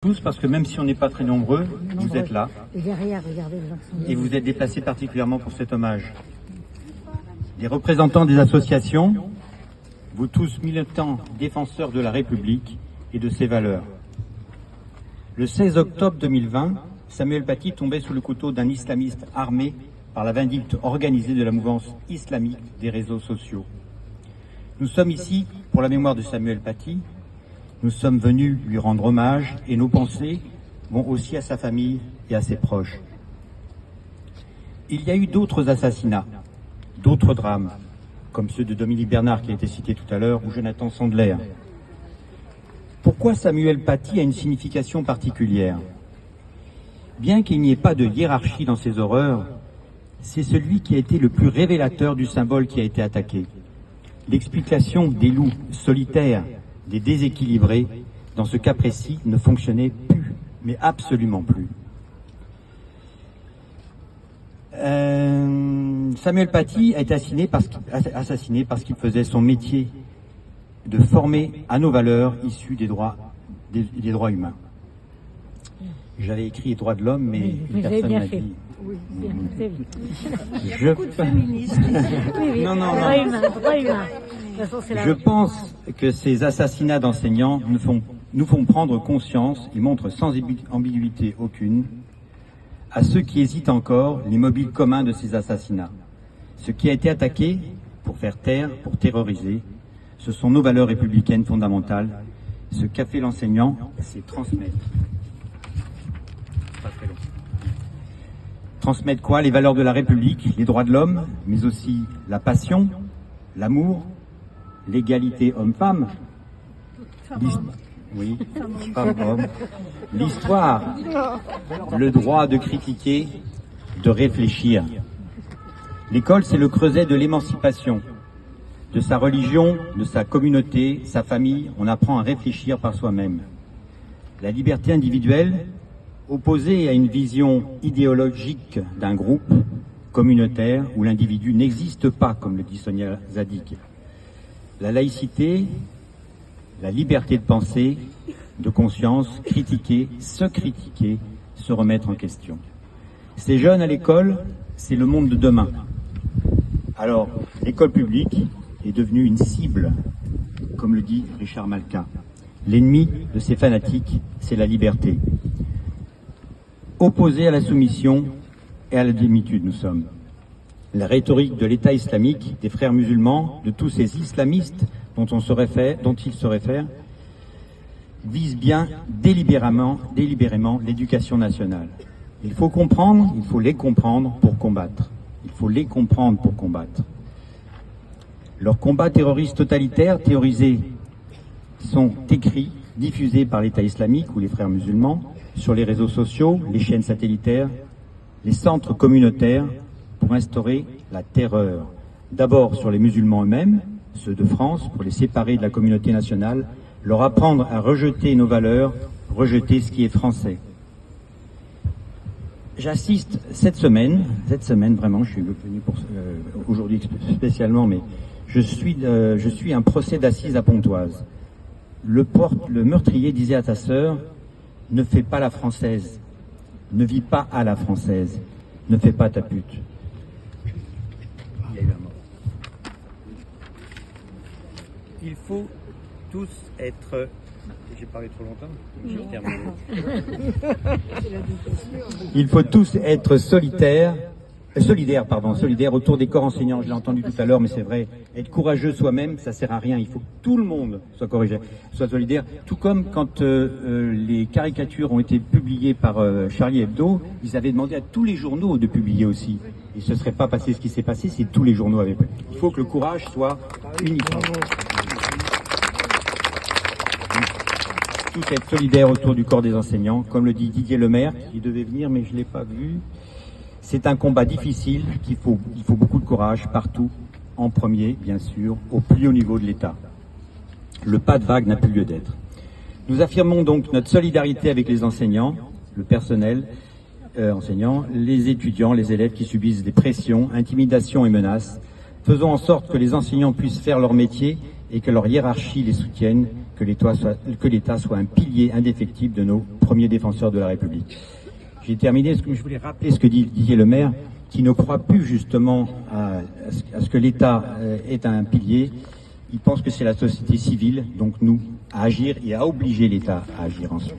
Tous, parce que même si on n'est pas très nombreux, vous êtes là et vous êtes déplacés particulièrement pour cet hommage. Les représentants des associations, vous tous militants défenseurs de la République et de ses valeurs. Le 16 octobre 2020, Samuel Paty tombait sous le couteau d'un islamiste armé par la vindicte organisée de la mouvance islamique des réseaux sociaux. Nous sommes ici pour la mémoire de Samuel Paty. Nous sommes venus lui rendre hommage et nos pensées vont aussi à sa famille et à ses proches. Il y a eu d'autres assassinats, d'autres drames, comme ceux de Dominique Bernard qui a été cité tout à l'heure, ou Jonathan Sandler. Pourquoi Samuel Paty a une signification particulière? Bien qu'il n'y ait pas de hiérarchie dans ces horreurs, c'est celui qui a été le plus révélateur du symbole qui a été attaqué. L'explication des loups solitaires, des déséquilibrés, dans ce cas précis, ne fonctionnait plus, mais absolument plus. Samuel Paty a été assassiné parce qu'il faisait son métier de former à nos valeurs issues des droits humains. J'avais écrit les droits de l'homme, mais personne n'a dit. Oui, bien, c'est bien. Beaucoup de féministes. Je pense que ces assassinats d'enseignants nous font prendre conscience et montrent sans ambiguïté aucune à ceux qui hésitent encore les mobiles communs de ces assassinats. Ce qui a été attaqué pour faire taire, pour terroriser, ce sont nos valeurs républicaines fondamentales. Ce qu'a fait l'enseignant, c'est transmettre. Pas très long. Transmettre quoi? Les valeurs de la République, les droits de l'homme, mais aussi la passion, l'amour, l'égalité homme-femme, femme-homme, l'histoire, le droit de critiquer, de réfléchir. L'école, c'est le creuset de l'émancipation, de sa religion, de sa communauté, sa famille. On apprend à réfléchir par soi-même. La liberté individuelle, opposée à une vision idéologique d'un groupe communautaire où l'individu n'existe pas, comme le dit Sonia Zadig. La laïcité, la liberté de penser, de conscience, critiquer, se remettre en question. Ces jeunes à l'école, c'est le monde de demain. Alors, l'école publique est devenue une cible, comme le dit Richard Malka. L'ennemi de ces fanatiques, c'est la liberté. Opposés à la soumission et à la démitude, nous sommes. La rhétorique de l'État islamique, des frères musulmans, de tous ces islamistes dont ils se réfèrent, vise bien délibérément l'éducation nationale. Il faut comprendre, il faut les comprendre pour combattre. Il faut les comprendre pour combattre. Leurs combats terroristes totalitaires, théorisés, sont écrits, diffusés par l'État islamique ou les frères musulmans, sur les réseaux sociaux, les chaînes satellitaires, les centres communautaires, pour instaurer la terreur. D'abord sur les musulmans eux-mêmes, ceux de France, pour les séparer de la communauté nationale, leur apprendre à rejeter nos valeurs, rejeter ce qui est français. J'assiste cette semaine vraiment, je suis venu pour aujourd'hui spécialement, mais je suis un procès d'assises à Pontoise. Le meurtrier disait à sa sœur: ne fais pas la française, ne vis pas à la française, ne fais pas ta pute. Il y a eu un mort. Il faut tous être... J'ai parlé trop longtemps, je termine. Il faut tous être solidaires autour des corps enseignants. Je l'ai entendu tout à l'heure, mais c'est vrai. Être courageux soi-même, ça sert à rien. Il faut que tout le monde soit solidaire. Tout comme quand les caricatures ont été publiées par Charlie Hebdo, ils avaient demandé à tous les journaux de publier aussi. Et ce ne serait pas passé ce qui s'est passé si tous les journaux avaient publié. Il faut que le courage soit uniforme. Tous être solidaires autour du corps des enseignants, comme le dit Didier Lemaire, qui devait venir, mais je ne l'ai pas vu. C'est un combat difficile, il faut beaucoup de courage partout, en premier, bien sûr, au plus haut niveau de l'État. Le pas de vague n'a plus lieu d'être. Nous affirmons donc notre solidarité avec les enseignants, le personnel enseignant, les étudiants, les élèves qui subissent des pressions, intimidations et menaces. Faisons en sorte que les enseignants puissent faire leur métier et que leur hiérarchie les soutienne, que l'État soit un pilier indéfectible de nos premiers défenseurs de la République. J'ai terminé, je voulais rappeler ce que dit Didier Lemaire, qui ne croit plus justement à ce que l'État est un pilier. Il pense que c'est la société civile, donc nous, à agir et à obliger l'État à agir ensuite.